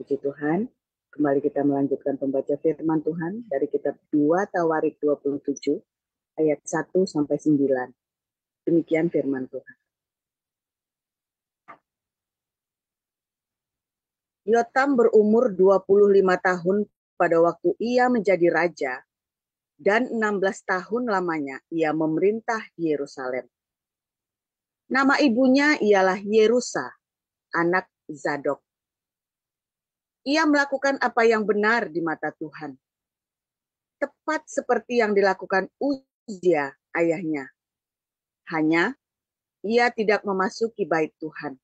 Puji Tuhan, kembali kita melanjutkan pembaca firman Tuhan dari kitab 2 Tawarik 27 ayat 1 sampai 9. Demikian firman Tuhan. Yotam berumur 25 tahun pada waktu ia menjadi raja, dan 16 tahun lamanya ia memerintah di Yerusalem. Nama ibunya ialah Yerusa, anak Zadok. Ia melakukan apa yang benar di mata Tuhan, tepat seperti yang dilakukan Uzia ayahnya. Hanya ia tidak memasuki bait Tuhan.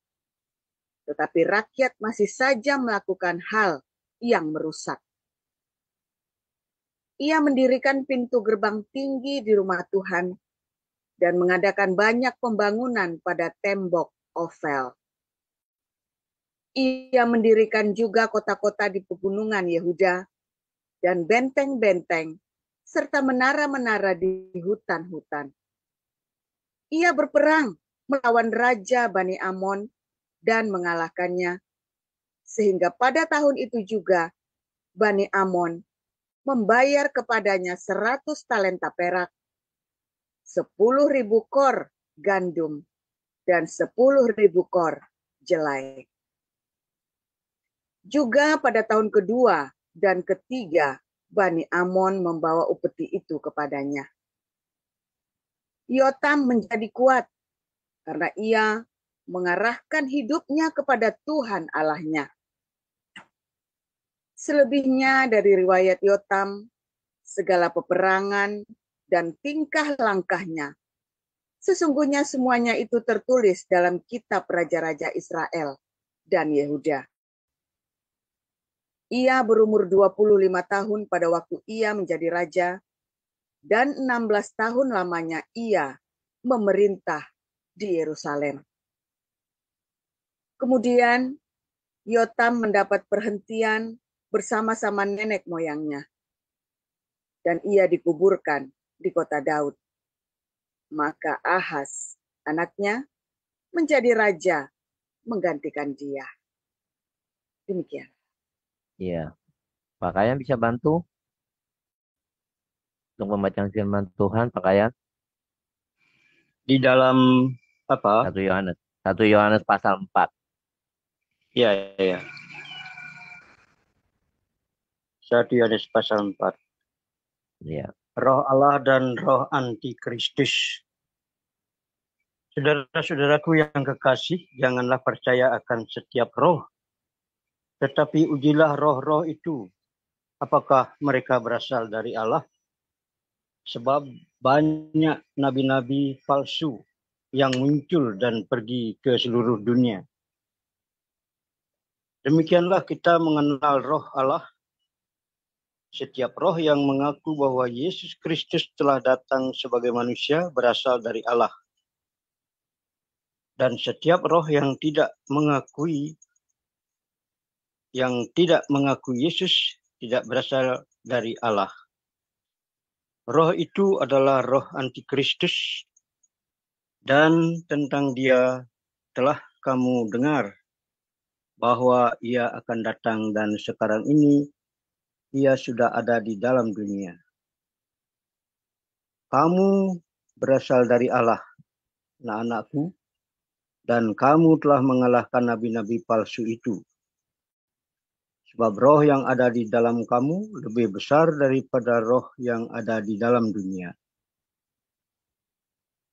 Tetapi rakyat masih saja melakukan hal yang merusak. Ia mendirikan pintu gerbang tinggi di rumah Tuhan dan mengadakan banyak pembangunan pada tembok Ofel. Ia mendirikan juga kota-kota di pegunungan Yehuda dan benteng-benteng serta menara-menara di hutan-hutan. Ia berperang melawan Raja Bani Amon dan mengalahkannya, sehingga pada tahun itu juga Bani Amon membayar kepadanya 100 talenta perak, 10.000 kor gandum, dan 10.000 kor jelai. Juga pada tahun kedua dan ketiga, Bani Amon membawa upeti itu kepadanya. Yotam menjadi kuat karena ia mengarahkan hidupnya kepada Tuhan Allahnya. Selebihnya dari riwayat Yotam, segala peperangan dan tingkah langkahnya, sesungguhnya semuanya itu tertulis dalam kitab Raja-Raja Israel dan Yehuda. Ia berumur 25 tahun pada waktu ia menjadi raja, dan 16 tahun lamanya ia memerintah di Yerusalem. Kemudian Yotam mendapat perhentian bersama-sama nenek moyangnya, dan ia dikuburkan di kota Daud. Maka Ahaz, anaknya, menjadi raja menggantikan dia. Demikian. Iya. Pak Kayan bisa bantu untuk membacaan firman Tuhan, Pak Kayan? Di dalam apa? 1 Yohanes. 1 Yohanes pasal 4. Iya, iya. 1 Yohanes pasal 4. Iya. Roh Allah dan roh antikristus. Saudara-saudaraku yang kekasih, janganlah percaya akan setiap roh, tetapi ujilah roh-roh itu, apakah mereka berasal dari Allah? Sebab banyak nabi-nabi palsu yang muncul dan pergi ke seluruh dunia. Demikianlah kita mengenal roh Allah. Setiap roh yang mengaku bahwa Yesus Kristus telah datang sebagai manusia berasal dari Allah. Dan setiap roh yang tidak mengakui Yesus tidak berasal dari Allah. Roh itu adalah roh antikristus, dan tentang dia telah kamu dengar bahwa ia akan datang, dan sekarang ini ia sudah ada di dalam dunia. Kamu berasal dari Allah, anak-anakku, dan kamu telah mengalahkan nabi-nabi palsu itu. Sebab roh yang ada di dalam kamu lebih besar daripada roh yang ada di dalam dunia.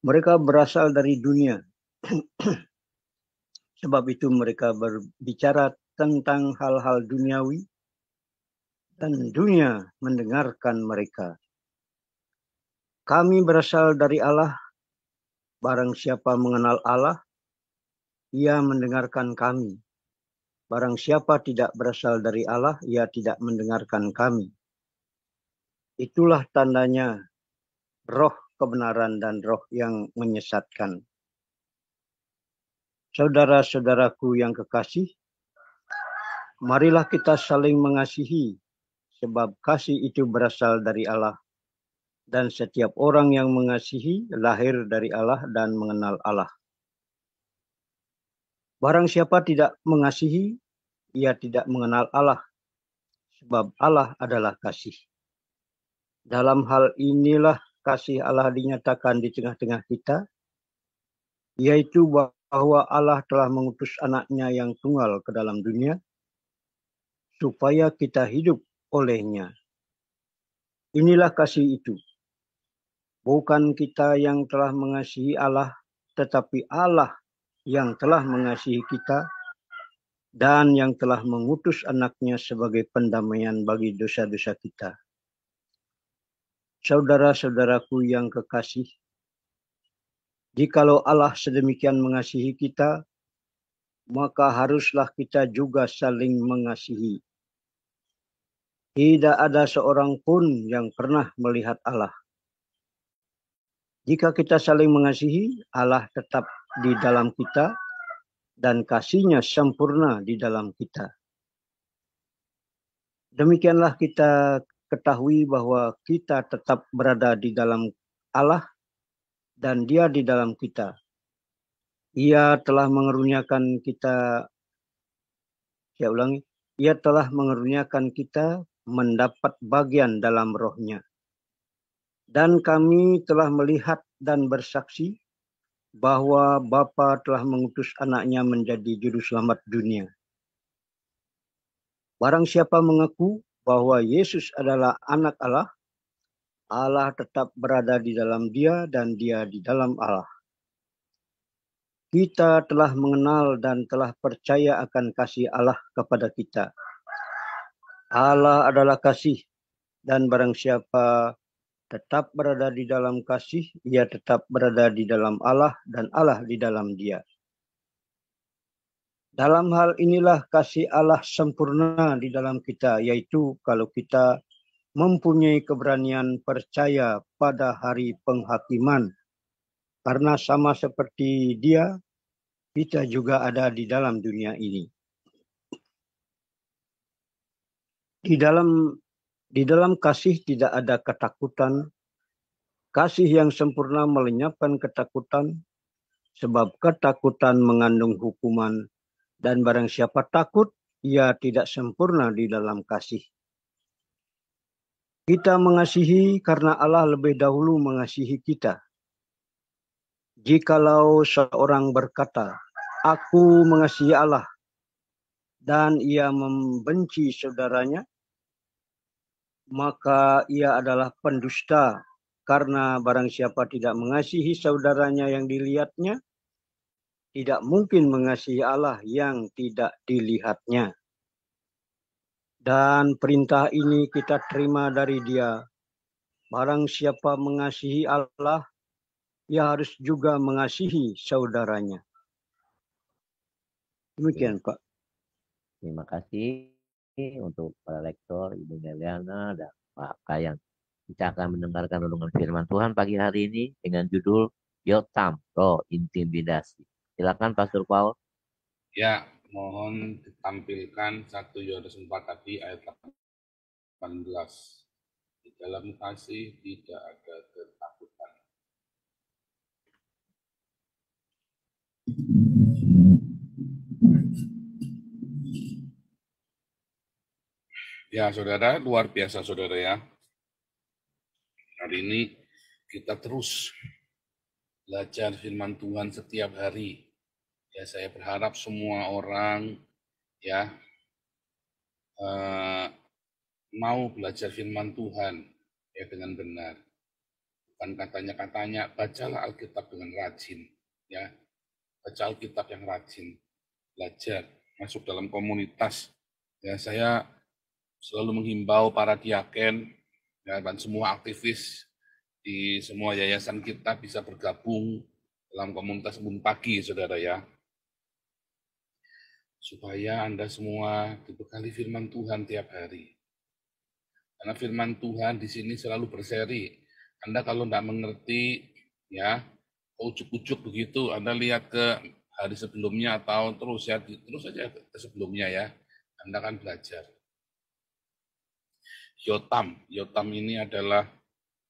Mereka berasal dari dunia. Sebab itu mereka berbicara tentang hal-hal duniawi, dan dunia mendengarkan mereka. Kami berasal dari Allah. Barang siapa mengenal Allah, ia mendengarkan kami. Barang siapa tidak berasal dari Allah, ia tidak mendengarkan kami. Itulah tandanya roh kebenaran dan roh yang menyesatkan. Saudara-saudaraku yang kekasih, marilah kita saling mengasihi, sebab kasih itu berasal dari Allah. Dan setiap orang yang mengasihi lahir dari Allah dan mengenal Allah. Barang siapa tidak mengasihi, ia tidak mengenal Allah, sebab Allah adalah kasih. Dalam hal inilah kasih Allah dinyatakan di tengah-tengah kita, yaitu bahwa Allah telah mengutus anaknya yang tunggal ke dalam dunia, supaya kita hidup olehnya. Inilah kasih itu. Bukan kita yang telah mengasihi Allah, tetapi Allah yang telah mengasihi kita dan yang telah mengutus anaknya sebagai pendamaian bagi dosa-dosa kita. Saudara-saudaraku yang kekasih, jikalau Allah sedemikian mengasihi kita, maka haruslah kita juga saling mengasihi. Tidak ada seorang pun yang pernah melihat Allah. Jika kita saling mengasihi, Allah tetap di dalam kita dan kasih-Nya sempurna di dalam kita. Demikianlah kita ketahui bahwa kita tetap berada di dalam Allah dan Dia di dalam kita. Ia telah mengeruniakan kita, Ia telah mengeruniakan kita mendapat bagian dalam Roh-Nya. Dan kami telah melihat dan bersaksi bahwa Bapa telah mengutus anaknya menjadi juru selamat dunia. Barang siapa mengaku bahwa Yesus adalah anak Allah, Allah tetap berada di dalam dia dan dia di dalam Allah. Kita telah mengenal dan telah percaya akan kasih Allah kepada kita. Allah adalah kasih, dan barang siapa tetap berada di dalam kasih, ia tetap berada di dalam Allah dan Allah di dalam dia. Dalam hal inilah kasih Allah sempurna di dalam kita, yaitu kalau kita mempunyai keberanian percaya pada hari penghakiman. Karena sama seperti Dia, kita juga ada di dalam dunia ini. Di dalam kasih tidak ada ketakutan. Kasih yang sempurna melenyapkan ketakutan, sebab ketakutan mengandung hukuman, dan barang siapa takut, ia tidak sempurna di dalam kasih. Kita mengasihi karena Allah lebih dahulu mengasihi kita. Jikalau seorang berkata, "Aku mengasihi Allah," dan ia membenci saudaranya, maka ia adalah pendusta, karena barang siapa tidak mengasihi saudaranya yang dilihatnya, tidak mungkin mengasihi Allah yang tidak dilihatnya. Dan perintah ini kita terima dari Dia. Barang siapa mengasihi Allah, ia harus juga mengasihi saudaranya. Demikian, Pak. Terima kasih untuk para lektor, Ibu Meliana dan Pak Kayan. Kita akan mendengarkan renungan firman Tuhan pagi hari ini dengan judul Yotam, Roh Intimidasi. Silakan Pastor Paul. Ya, mohon ditampilkan 1 Yohanes 4 tadi ayat 18. Di dalam kasih tidak ada ketakutan. Ya, saudara, luar biasa saudara ya. Hari ini kita terus belajar firman Tuhan setiap hari. Ya, saya berharap semua orang ya mau belajar firman Tuhan ya dengan benar. Bukan katanya, bacalah Alkitab dengan rajin. Ya, baca Alkitab yang rajin. Belajar, masuk dalam komunitas. Ya, saya selalu menghimbau para diaken ya, dan semua aktivis di semua yayasan kita bisa bergabung dalam komunitas Embun Pagi, saudara ya. Supaya Anda semua dibekali firman Tuhan tiap hari. Karena firman Tuhan di sini selalu berseri. Anda kalau tidak mengerti, ya, ujuk-ujuk begitu, Anda lihat ke hari sebelumnya atau terus saja ke sebelumnya ya. Anda akan belajar. Yotam ini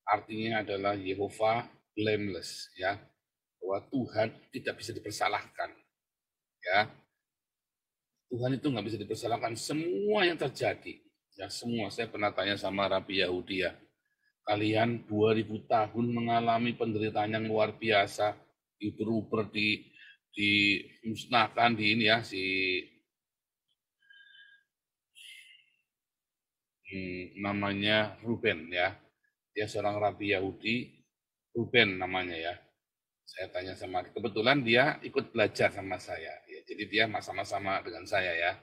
artinya adalah Yehova blameless ya. Bahwa Tuhan tidak bisa dipersalahkan. Ya. Tuhan itu nggak bisa dipersalahkan. Semua yang terjadi, ya semua. Saya pernah tanya sama Rabi Yahudi ya, kalian 2000 tahun mengalami penderitaan yang luar biasa, diuber-uber, dimusnahkan, di ini ya, namanya Ruben ya. Dia seorang Rabi Yahudi, Ruben namanya ya. Saya tanya sama, kebetulan dia ikut belajar sama saya. Ya, jadi dia sama-sama dengan saya ya.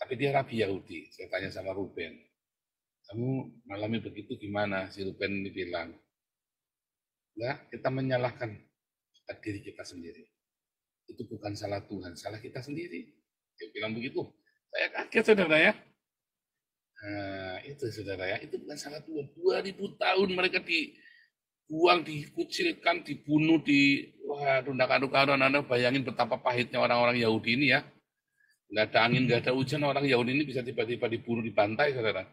Tapi dia Rabi Yahudi. Saya tanya sama Ruben, kamu mengalami begitu gimana? Si Ruben ini bilang, enggak, kita menyalahkan diri kita sendiri. Itu bukan salah Tuhan, salah kita sendiri. Dia bilang begitu. Saya kaget, saudara ya. Nah, itu saudara ya, itu bukan salah Tuhan. 2000 tahun mereka dibuang, dikucilkan, dibunuh, rundakan-rundakan. Anda bayangin betapa pahitnya orang-orang Yahudi ini ya. Nggak ada angin, nggak ada hujan, orang Yahudi ini bisa tiba-tiba dibunuh, dibantai, saudara.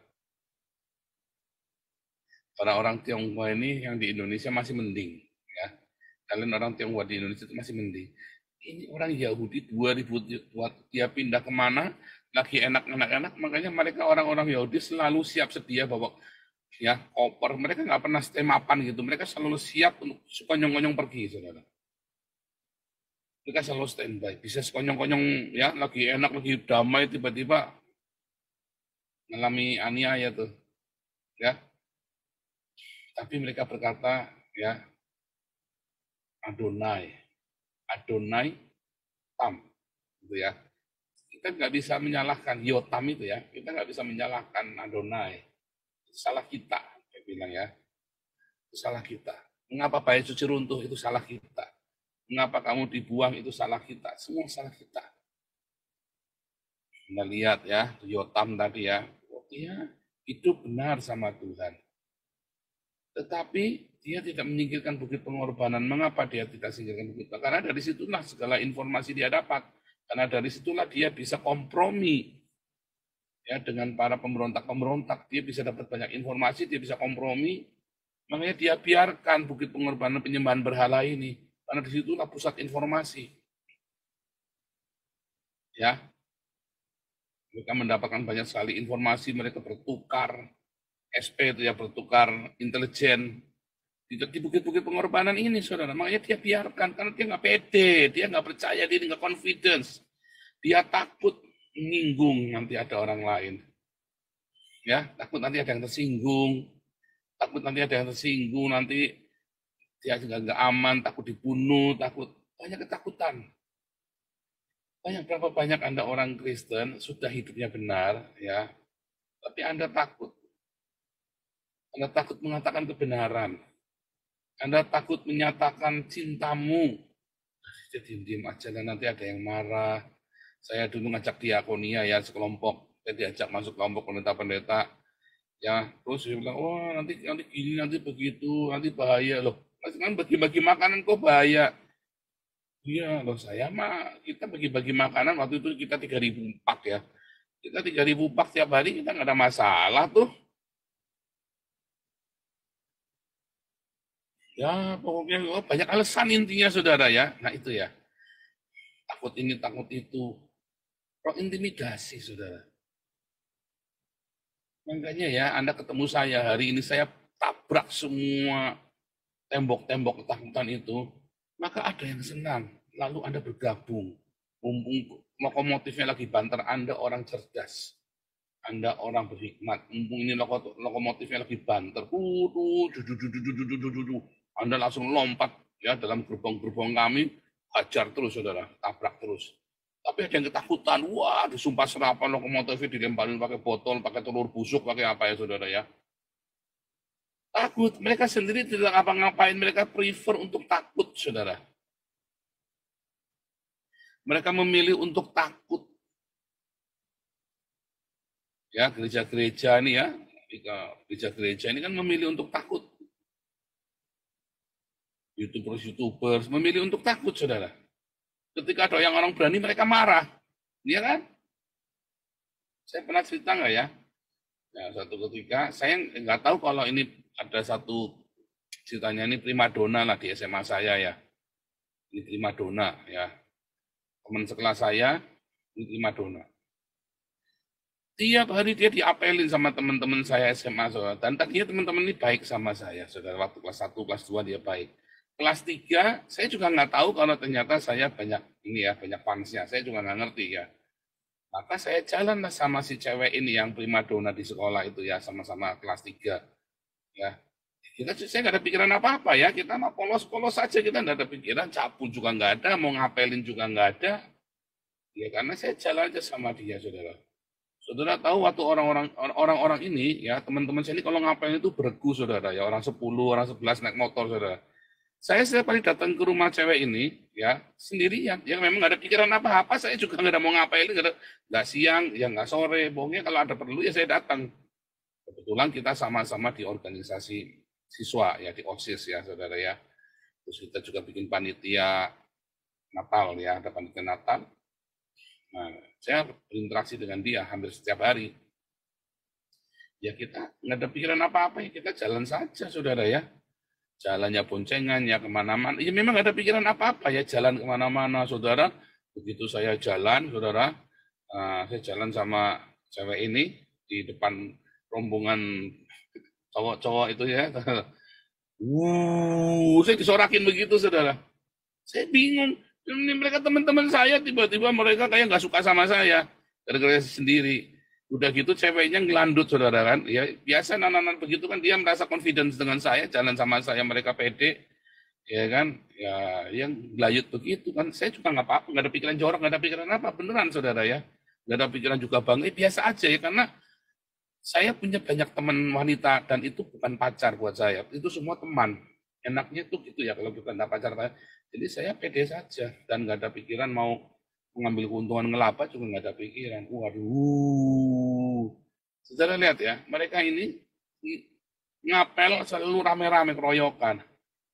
Orang-orang Tionghoa ini yang di Indonesia masih mending. Ya. Kalian orang Tionghoa di Indonesia itu masih mending. Ini orang Yahudi 2000, dia pindah kemana, lagi enak-enak, makanya mereka orang-orang Yahudi selalu siap sedia bawa ya koper. Mereka nggak pernah stay mapan gitu. Mereka selalu siap untuk sekonyong-konyong pergi, saudara. Mereka selalu standby. Bisa sekonyong-konyong ya, lagi enak, lagi damai, tiba-tiba mengalami aniaya tuh, ya. Tapi mereka berkata, ya, Adonai Tam, gitu ya. Kita nggak bisa menyalahkan Yotam itu ya. Kita nggak bisa menyalahkan Adonai. Itu salah kita, saya bilang ya. Itu salah kita. Mengapa bait suci runtuh? Itu salah kita. Mengapa kamu dibuang? Itu salah kita. Semua salah kita. Anda lihat ya, Yotam tadi ya. Oh, dia hidup benar sama Tuhan. Tetapi dia tidak menyingkirkan bukit pengorbanan. Mengapa dia tidak singkirkan bukit? Karena dari situlah segala informasi dia dapat. Karena dari situlah dia bisa kompromi ya dengan para pemberontak-pemberontak. Dia bisa dapat banyak informasi, dia bisa kompromi. Makanya dia biarkan bukit pengorbanan penyembahan berhala ini. Karena di situlah pusat informasi. Ya. Mereka mendapatkan banyak sekali informasi, mereka bertukar. SP itu ya, bertukar intelijen. Di bukit-bukit pengorbanan ini, saudara. Makanya dia biarkan, karena dia nggak pede, dia nggak percaya diri, nggak confidence. Dia takut menyinggung nanti ada orang lain. Ya, takut nanti ada yang tersinggung. Takut nanti ada yang tersinggung, nanti dia juga nggak aman, takut dibunuh, takut. Banyak ketakutan. Berapa banyak Anda orang Kristen, sudah hidupnya benar, ya, tapi Anda takut. Anda takut mengatakan kebenaran. Anda takut menyatakan cintamu. Jadi diam aja dan nanti ada yang marah. Saya dulu ngajak diakonia ya, sekelompok. Saya diajak masuk kelompok pendeta-pendeta. Ya, terus saya bilang, wah nanti gini, nanti begitu, nanti bahaya loh. Kan bagi-bagi makanan kok bahaya. Iya loh, saya mah kita bagi-bagi makanan waktu itu kita 3.000 pak ya. Kita 3.000 pak tiap hari, kita nggak ada masalah tuh. Ya, pokoknya banyak alasan intinya, saudara ya. Nah, itu ya. Takut ini, takut itu. Roh intimidasi, saudara. Makanya ya, Anda ketemu saya, hari ini saya tabrak semua tembok-tembok ketakutan itu. Maka ada yang senang. Lalu Anda bergabung. Mumpung lokomotifnya lagi banter, Anda orang cerdas. Anda orang berhikmat. Mumpung ini lokomotifnya lagi banter. Anda langsung lompat ya dalam gerbong-gerbong kami, hajar terus, saudara, tabrak terus. Tapi ada yang ketakutan, wah disumpah serapah lokomotifnya dilemparin pakai botol, pakai telur busuk, pakai apa ya, saudara ya. Takut, mereka sendiri tidak ngapa-ngapain, mereka prefer untuk takut, saudara. Mereka memilih untuk takut. Ya, gereja-gereja ini ya, gereja-gereja ini kan memilih untuk takut. YouTubers memilih untuk takut, saudara. Ketika ada yang orang berani, mereka marah. Iya kan? Saya pernah cerita nggak ya? Ya, suatu ketika, saya nggak tahu kalau ini ada satu ceritanya, ini primadona lah di SMA saya ya. Ini primadona ya. Teman sekelas saya, primadona. Tiap hari dia diapelin sama teman-teman saya SMA, saudara. Dan tadinya teman-teman ini baik sama saya, saudara. Waktu kelas 1, kelas 2 dia baik. Kelas 3, saya juga nggak tahu kalau ternyata saya banyak ini ya, banyak fansnya. Saya juga nggak ngerti ya. Maka saya jalan lah sama si cewek ini yang primadona di sekolah itu ya, sama-sama kelas 3. Ya. Saya nggak ada pikiran apa-apa ya. Kita mah polos-polos saja, kita nggak ada pikiran. Capu juga nggak ada, mau ngapelin juga nggak ada. Ya karena saya jalan aja sama dia, saudara. Saudara tahu waktu orang-orang ini ya, teman-teman saya ini kalau ngapain itu beregu, saudara ya, orang 10, orang 11 naik motor, saudara. Saya setiap kali datang ke rumah cewek ini ya sendirian, ya memang nggak ada pikiran apa-apa, saya juga nggak ada mau ngapain, nggak siang, ya nggak sore, pokoknya kalau ada perlu ya saya datang. Kebetulan kita sama-sama di organisasi siswa ya, di OSIS ya, saudara ya. Terus kita juga bikin panitia Natal ya, ada panitia Natal. Nah, saya berinteraksi dengan dia hampir setiap hari. Ya kita nggak ada pikiran apa-apa, ya kita jalan saja, saudara ya. Jalannya boncengan, ya kemana-mana. Ya memang nggak ada pikiran apa-apa, ya jalan kemana-mana, saudara. Begitu saya jalan, saudara, saya jalan sama cewek ini di depan rombongan cowok-cowok itu ya. Saya disorakin begitu, saudara. Saya bingung. Ini mereka teman-teman saya, tiba-tiba mereka kayak nggak suka sama saya. Gara-gara sendiri. Udah gitu ceweknya ngelandut, saudara kan. Ya biasa anak-anak begitu kan, dia merasa confidence dengan saya, jalan sama saya, mereka pede. Ya kan, ya yang gelayut begitu kan. Saya juga nggak apa-apa, nggak ada pikiran jorok, nggak ada pikiran apa. Beneran, saudara ya. Nggak ada pikiran juga bangga, biasa aja ya. Karena saya punya banyak teman wanita, dan itu bukan pacar buat saya. Itu semua teman. Enaknya tuh gitu ya, kalau kita nggak pacar. Jadi saya pede saja, dan nggak ada pikiran mau mengambil keuntungan ngelaba, juga nggak ada pikiran. Waduh, saudara lihat ya, mereka ini ngapel selalu rame-rame keroyokan.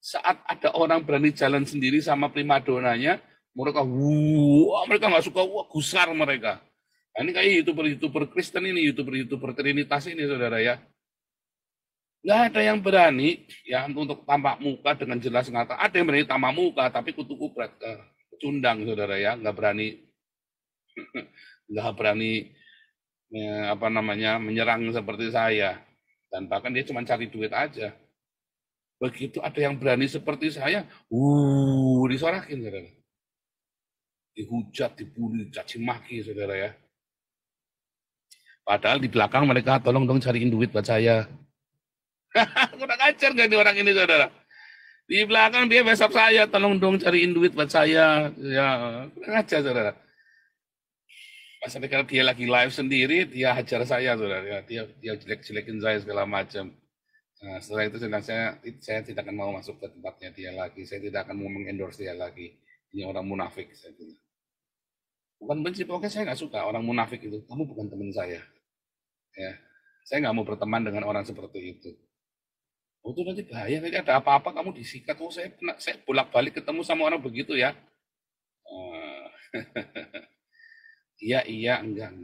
Saat ada orang berani jalan sendiri sama primadonanya, mereka nggak suka, gusar mereka. Nah, ini kayak YouTuber Kristen ini, YouTuber Trinitas ini, saudara ya. Nggak ada yang berani ya untuk tampak muka dengan jelas ngata. Ada yang berani tampak muka, tapi kutu kupret, pecundang, saudara ya. Nggak berani menyerang seperti saya. Dan bahkan dia cuma cari duit aja. Begitu ada yang berani seperti saya, disorakin, saudara. Dihujat, dibully, caci maki, saudara ya. Padahal di belakang mereka, tolong dong cariin duit buat saya. Kurang ajar nggak nih orang ini, saudara? Di belakang dia besap saya, tolong dong cariin duit buat saya. Ya, kurang ajar, saudara. Pas ketika dia lagi live sendiri, dia hajar saya, saudara. Ya, dia jelek-jelekin saya segala macam. Nah, setelah itu saya tidak akan mau masuk ke tempatnya dia lagi. Saya tidak akan mau mengendorse dia lagi. Ini orang munafik, saya bilang. Bukan benci, pokoknya saya nggak suka orang munafik itu. Kamu bukan teman saya. Ya, saya nggak mau berteman dengan orang seperti itu. Itu nanti bahaya, nanti ada apa-apa kamu disikat. Saya bolak-balik ketemu sama orang begitu ya. Iya, enggak.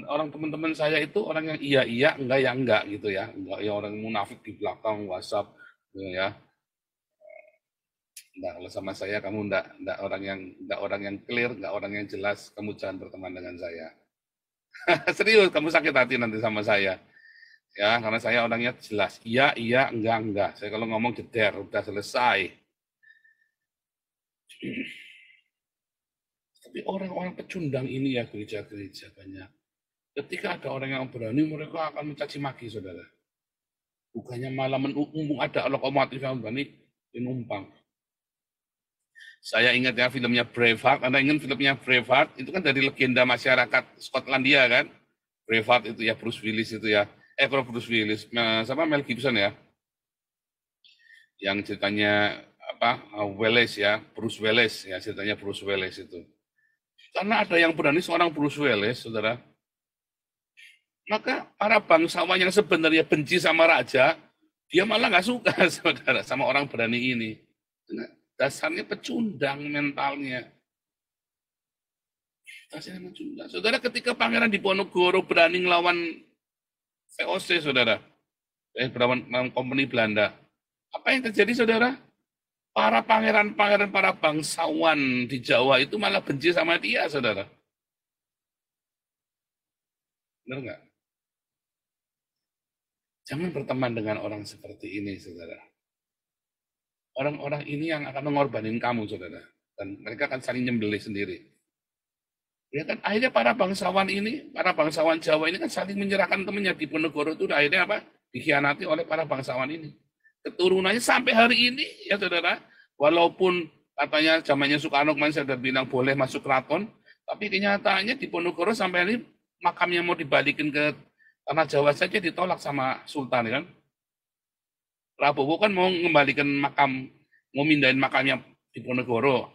Orang teman-teman saya itu orang yang iya, enggak gitu ya. Enggak ya, orang munafik di belakang WhatsApp gitu ya. Enggak, kalau sama saya kamu enggak orang yang clear, enggak orang yang jelas, kamu jangan berteman dengan saya. Serius, kamu sakit hati nanti sama saya. Ya, karena saya orangnya jelas. Iya, enggak. Saya kalau ngomong jeder, udah selesai. Tapi orang-orang pecundang ini ya, gereja-gereja banyak. Ketika ada orang yang berani, mereka akan mencaci maki, saudara. Bukannya malah mumpung ada lokomotif yang berani, numpang. Saya ingat ya filmnya Braveheart. Anda ingat filmnya Braveheart? Itu kan dari legenda masyarakat Skotlandia kan? Braveheart itu ya, Bruce Willis itu ya. Bruce Willis, sama Mel Gibson ya. Yang ceritanya Wallace ya, Bruce Wallace ya, ceritanya Bruce Wallace itu. Karena ada yang berani seorang Bruce Wallace, saudara. Maka para bangsawan yang sebenarnya benci sama raja, dia malah nggak suka, saudara, sama orang berani ini. Karena dasarnya pecundang mentalnya. Dasarnya pecundang. Saudara, ketika Pangeran Diponegoro berani ngelawan VOC, saudara, melawan company Belanda, apa yang terjadi, saudara? Para pangeran-pangeran, para bangsawan di Jawa itu malah benci sama dia, saudara. Benar nggak? Jangan berteman dengan orang seperti ini, saudara. Orang-orang ini yang akan mengorbanin kamu, saudara. Dan mereka akan saling nyembelih sendiri. Ya kan, akhirnya para bangsawan ini, para bangsawan Jawa ini kan saling menyerahkan temannya. Diponegoro itu akhirnya apa? Dikhianati oleh para bangsawan ini. Keturunannya sampai hari ini, ya saudara, walaupun katanya zamannya Soekarno kemarin saya sudah bilang boleh masuk keraton, tapi kenyataannya Diponegoro sampai hari ini makamnya mau dibalikin ke tanah Jawa saja ditolak sama Sultan, kan? Prabowo kan mau mengembalikan makam, mau mindahin makamnya Diponegoro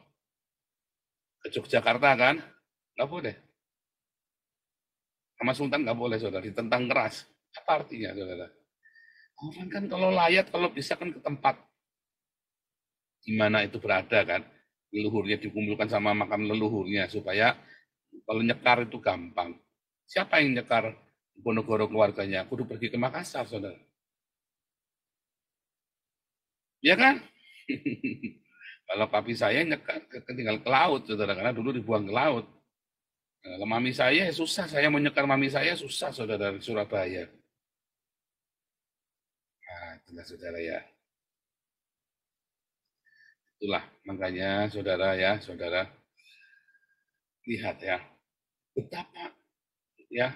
ke Yogyakarta, kan? Nggak boleh. Sama Sultan nggak boleh, saudara. Ditentang keras. Apa artinya, saudara? Orang kan kalau layak, kalau bisa kan ke tempat di mana itu berada, kan? Leluhurnya dikumpulkan sama makam leluhurnya, supaya kalau nyekar itu gampang. Siapa yang nyekar Diponegoro keluarganya? Kudu pergi ke Makassar, saudara. Ya kan? Kalau papi saya nyekar, tinggal ke laut, saudara. Karena dulu dibuang ke laut. Kalau mami saya susah, saya mau nyekar mami saya susah, saudara, dari Surabaya. Nah, itulah saudara ya. Itulah makanya saudara ya, saudara lihat ya, betapa ya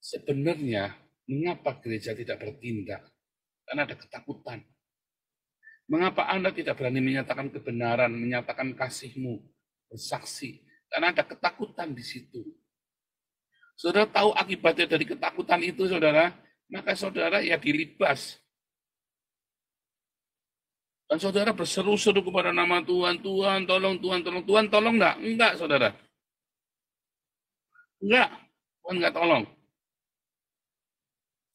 sebenarnya mengapa gereja tidak bertindak? Karena ada ketakutan. Mengapa Anda tidak berani menyatakan kebenaran, menyatakan kasihmu, bersaksi? Karena ada ketakutan di situ. Saudara tahu akibatnya dari ketakutan itu, saudara, maka saudara ya dilibas. Dan saudara berseru-seru kepada nama Tuhan, Tuhan tolong, Tuhan tolong. Tuhan tolong enggak? Enggak, saudara. Enggak, Tuhan enggak tolong.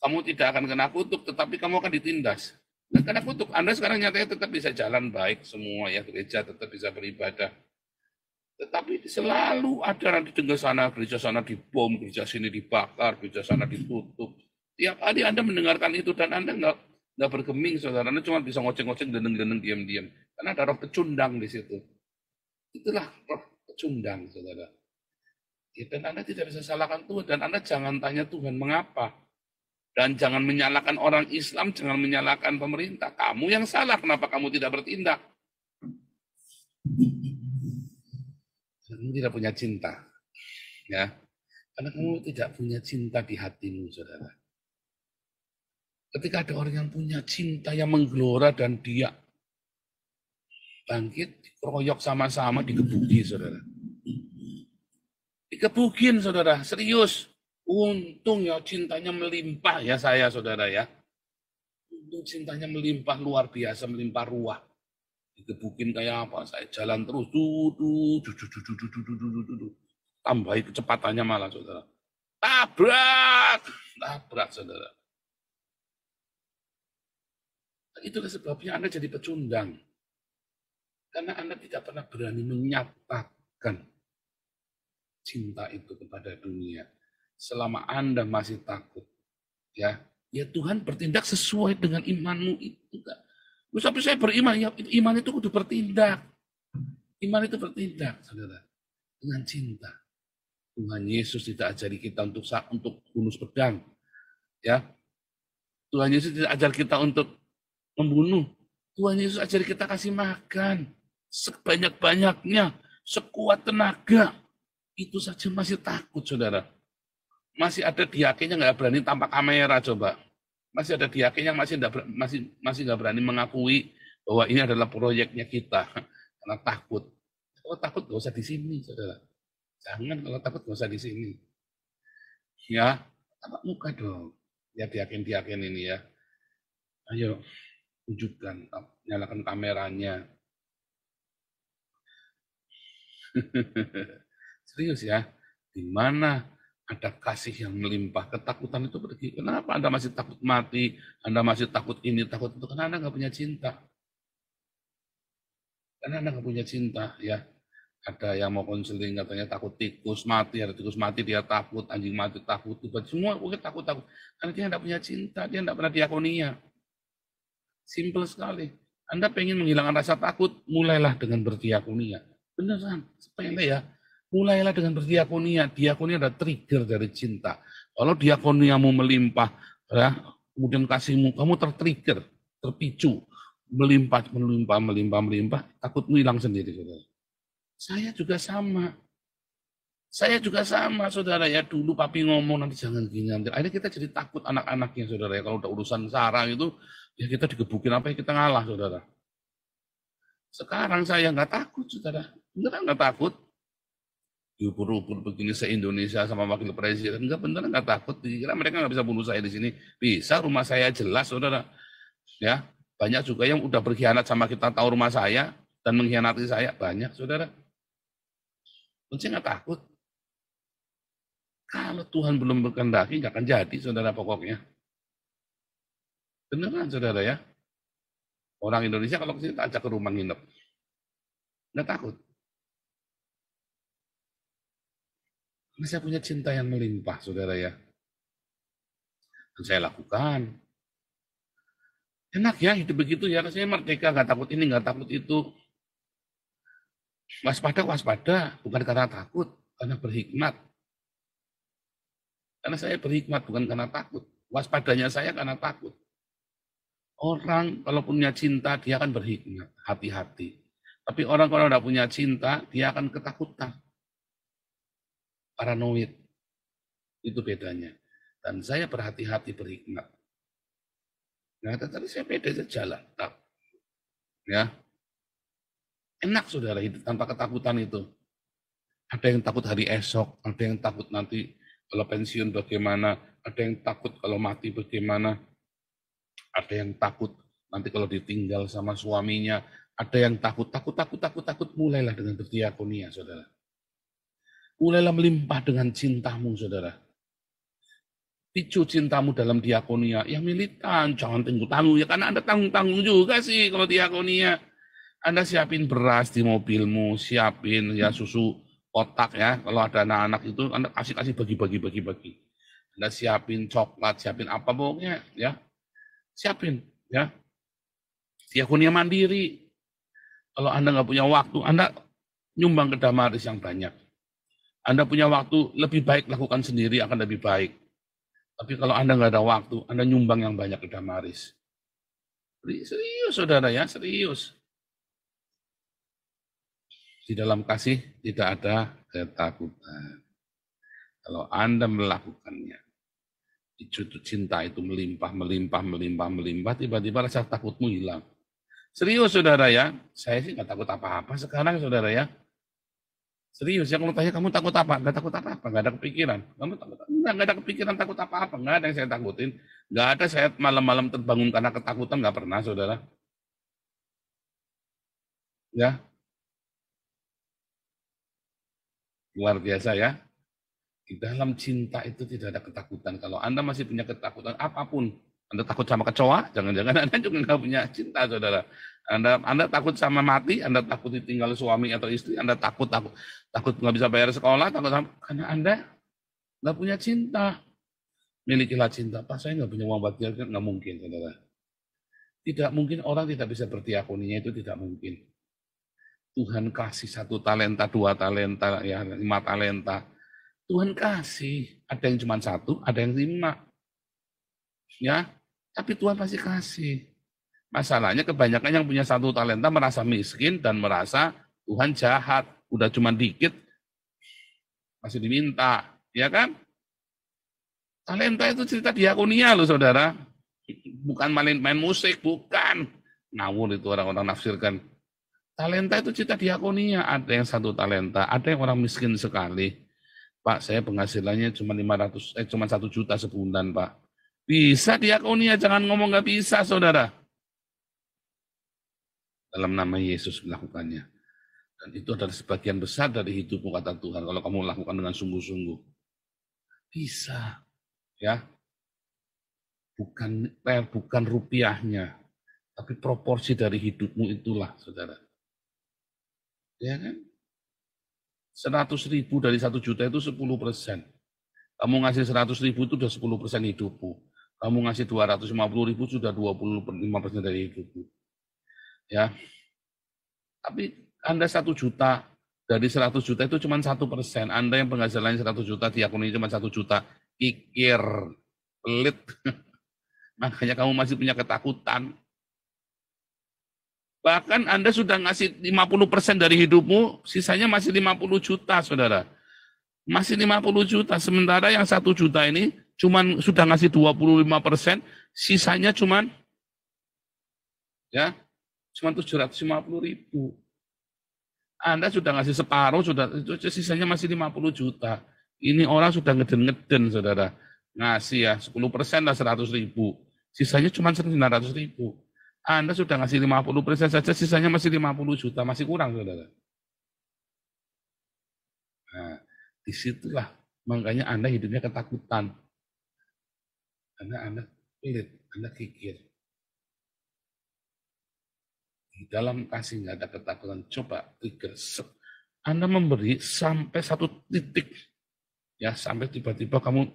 Kamu tidak akan kena kutuk, tetapi kamu akan ditindas. Nah, kena kutuk, Anda sekarang nyatanya tetap bisa jalan baik semua ya, gereja tetap bisa beribadah. Tetapi selalu ada nanti di gereja sana dibom, gereja sini dibakar, gereja sana ditutup. Tiap hari Anda mendengarkan itu dan Anda nggak bergeming, saudara. Anda cuma bisa ngoceng-ngoceng, deneng-deneng, diam-diam. Karena ada roh pecundang di situ. Itulah roh pecundang, saudara. Ya, dan Anda tidak bisa salahkan Tuhan. Dan Anda jangan tanya Tuhan mengapa. Dan jangan menyalahkan orang Islam, jangan menyalahkan pemerintah. Kamu yang salah, kenapa kamu tidak bertindak? Kamu tidak punya cinta, ya, karena kamu tidak punya cinta di hatimu, saudara. Ketika ada orang yang punya cinta yang menggelora dan dia bangkit, dikeroyok sama-sama, dikebuki, saudara. Dikebukin, saudara, serius. Untung ya cintanya melimpah ya saya, saudara ya. Untung cintanya melimpah luar biasa, melimpah ruah. Dikebukin kayak apa? Saya jalan terus, tambahi kecepatannya malah, saudara. Tabrak, saudara. Itulah sebabnya Anda jadi pecundang. Karena Anda tidak pernah berani menyatakan cinta itu kepada dunia. Selama Anda masih takut, ya Tuhan bertindak sesuai dengan imanmu itu. Tapi saya beriman, ya iman itu kudu bertindak. Iman itu bertindak, saudara, dengan cinta. Tuhan Yesus tidak ajari kita untuk bunuh pedang, ya. Tuhan Yesus tidak ajar kita untuk membunuh. Tuhan Yesus ajari kita kasih makan sebanyak-banyaknya, sekuat tenaga. Itu saja masih takut, saudara. Masih ada diakennya nggak berani tampak kamera, coba. Masih ada diaken yang masih nggak berani mengakui bahwa ini adalah proyeknya kita karena takut. Kalau takut nggak usah di sini, saudara. Jangan kalau takut nggak usah di sini. Ya, tampak muka dong. Ya diaken ini ya. Ayo tunjukkan, nyalakan kameranya. Serius ya, di mana ada kasih yang melimpah, ketakutan itu pergi. Kenapa Anda masih takut mati? Anda masih takut ini, takut itu? Karena Anda nggak punya cinta. Karena Anda nggak punya cinta, ya. Ada yang mau konseling katanya takut tikus mati, ada tikus mati dia takut, anjing mati takut, semua mungkin takut. Karena dia nggak punya cinta, dia nggak pernah diakonia. Simple sekali. Anda pengen menghilangkan rasa takut, mulailah dengan berdiakonia. Beneran, sepele ya. Mulailah dengan berdiakonia. Diakonia ada trigger dari cinta. Kalau diakoniamu melimpah, ya, kemudian kasihmu, kamu tertrigger, terpicu, melimpah, takutmu hilang sendiri, saudara. Saya juga sama, saudara ya. Dulu papi ngomong nanti jangan gini, nanti. Akhirnya kita jadi takut anak-anaknya, saudara ya. Kalau udah urusan sarang itu, ya kita digebukin apa ya kita ngalah, saudara. Sekarang saya nggak takut, saudara. Beneran nggak takut. Diukur-ukur begini se-Indonesia sama wakil presiden. Enggak, beneran nggak takut. Dikira mereka nggak bisa bunuh saya di sini. Bisa, rumah saya jelas, saudara. Ya, banyak juga yang udah berkhianat sama kita tahu rumah saya dan mengkhianati saya. Banyak, saudara. Saya nggak takut. Kalau Tuhan belum berkehendaki, nggak akan jadi, saudara, pokoknya. Beneran, saudara ya. Orang Indonesia kalau kesini ajak ke rumah nginep. Nggak takut. Karena saya punya cinta yang melimpah, saudara ya. Dan saya lakukan. Enak ya hidup begitu ya. Saya merdeka, nggak takut ini, nggak takut itu. Waspada. Bukan karena takut, karena berhikmat. Karena saya berhikmat, bukan karena takut. Waspadanya saya karena takut. Orang kalau punya cinta, dia akan berhikmat, hati-hati. Tapi orang kalau tidak punya cinta, dia akan ketakutan. Paranoid. Itu bedanya. Dan saya berhati-hati berhikmat. Nah, tadi saya pede jalan. Ya. Enak, saudara, hidup tanpa ketakutan itu. Ada yang takut hari esok, ada yang takut nanti kalau pensiun bagaimana, ada yang takut kalau mati bagaimana, ada yang takut nanti kalau ditinggal sama suaminya, ada yang takut, mulailah dengan berdiakonia, saudara. Mulailah melimpah dengan cintamu, saudara. Picu cintamu dalam diakonia, yang militan, jangan tanggung-tanggung, ya karena Anda tanggung-tanggung juga sih kalau diakonia. Anda siapin beras di mobilmu, siapin ya susu kotak ya, kalau ada anak-anak itu Anda kasih bagi-bagi. Anda siapin coklat, siapin apa pokoknya ya. Siapin ya. Diakonia mandiri. Kalau Anda nggak punya waktu, Anda nyumbang ke Damaris yang banyak. Anda punya waktu, lebih baik lakukan sendiri akan lebih baik. Tapi kalau Anda nggak ada waktu, Anda nyumbang yang banyak ke Damaris. Serius, saudara ya, serius. Di dalam kasih tidak ada ketakutan. Kalau Anda melakukannya, cinta itu melimpah, tiba-tiba rasa takutmu hilang. Serius, saudara ya, saya sih nggak takut apa-apa sekarang, saudara ya. Serius ya, kalau tanya kamu takut apa? Nggak takut apa-apa, nggak ada kepikiran. Kamu takut? Nggak ada kepikiran takut apa-apa, nggak ada yang saya takutin. Nggak ada saya malam-malam terbangun karena ketakutan, nggak pernah, saudara. Ya, luar biasa ya. Di dalam cinta itu tidak ada ketakutan. Kalau Anda masih punya ketakutan apapun, Anda takut sama kecoa, jangan-jangan Anda juga nggak punya cinta, saudara. Anda takut sama mati, Anda takut ditinggal suami atau istri, Anda takut nggak bisa bayar sekolah, karena Anda nggak punya cinta. Milikilah cinta. Pak, saya nggak punya uang buat diakonia, nggak mungkin, saudara. Tidak mungkin orang tidak bisa berdiakoninya, itu tidak mungkin. Tuhan kasih 1 talenta, 2 talenta, ya 5 talenta. Tuhan kasih. Ada yang cuma 1, ada yang 5. Ya, tapi Tuhan pasti kasih. Masalahnya kebanyakan yang punya 1 talenta merasa miskin dan merasa Tuhan jahat. Udah cuma dikit, masih diminta. Ya kan? Talenta itu cerita diakonia loh, saudara. Bukan main musik, bukan. Ngawur itu orang-orang nafsirkan. Talenta itu cerita diakonia. Ada yang 1 talenta, ada yang orang miskin sekali. Pak, saya penghasilannya cuma 1 juta sebulan, Pak. Bisa diakonia, jangan ngomong nggak bisa, saudara. Dalam nama Yesus melakukannya. Dan itu adalah sebagian besar dari hidupmu, kata Tuhan. Kalau kamu lakukan dengan sungguh-sungguh. Bisa. Ya. Bukan rupiahnya. Tapi proporsi dari hidupmu itulah, saudara. Ya kan? 100.000 dari 1 juta itu 10%. Kamu ngasih 100.000 itu sudah 10% hidupmu. Kamu ngasih 250.000 sudah 25% dari hidupmu. Ya, tapi Anda 1 juta, dari 100 juta itu cuma 1%. Anda yang penghasilannya 100 juta, diakoni cuma 1 juta. Kikir, pelit. Makanya kamu masih punya ketakutan. Bahkan Anda sudah ngasih 50% dari hidupmu, sisanya masih 50 juta, saudara. Masih 50 juta, sementara yang 1 juta ini cuman sudah ngasih 25%, sisanya cuman ya, cuma 750.000. Anda sudah ngasih separuh, sudah itu sisanya masih 50 juta. Ini orang sudah ngeden-ngeden, saudara. Ngasih ya 10% lah 100.000. Sisanya cuma 900.000. Anda sudah ngasih 50% saja, sisanya masih 50 juta. Masih kurang, saudara. Nah, disitulah makanya Anda hidupnya ketakutan. Karena Anda pelit, Anda kikir. Di dalam kasih nggak ada ketakutan. Coba trigger. Anda memberi sampai 1 titik. Ya, sampai tiba-tiba kamu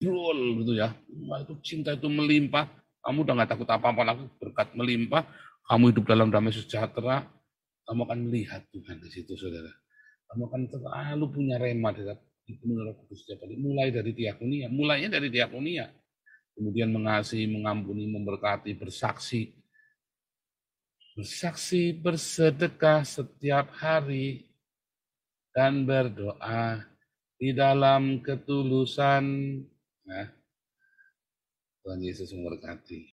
brol gitu ya. Wah, itu cinta itu melimpah. Kamu udah nggak takut apa-apa lagi. Berkat melimpah. Kamu hidup dalam damai sejahtera. Kamu akan melihat Tuhan di situ, saudara. Kamu akan selalu punya rema menurut Kudus setiap hari. Mulai dari diakonia. Mulainya dari diakonia. Kemudian mengasihi, mengampuni, memberkati, bersaksi. Bersaksi, bersedekah setiap hari, dan berdoa di dalam ketulusan. Nah, Tuhan Yesus memberkati.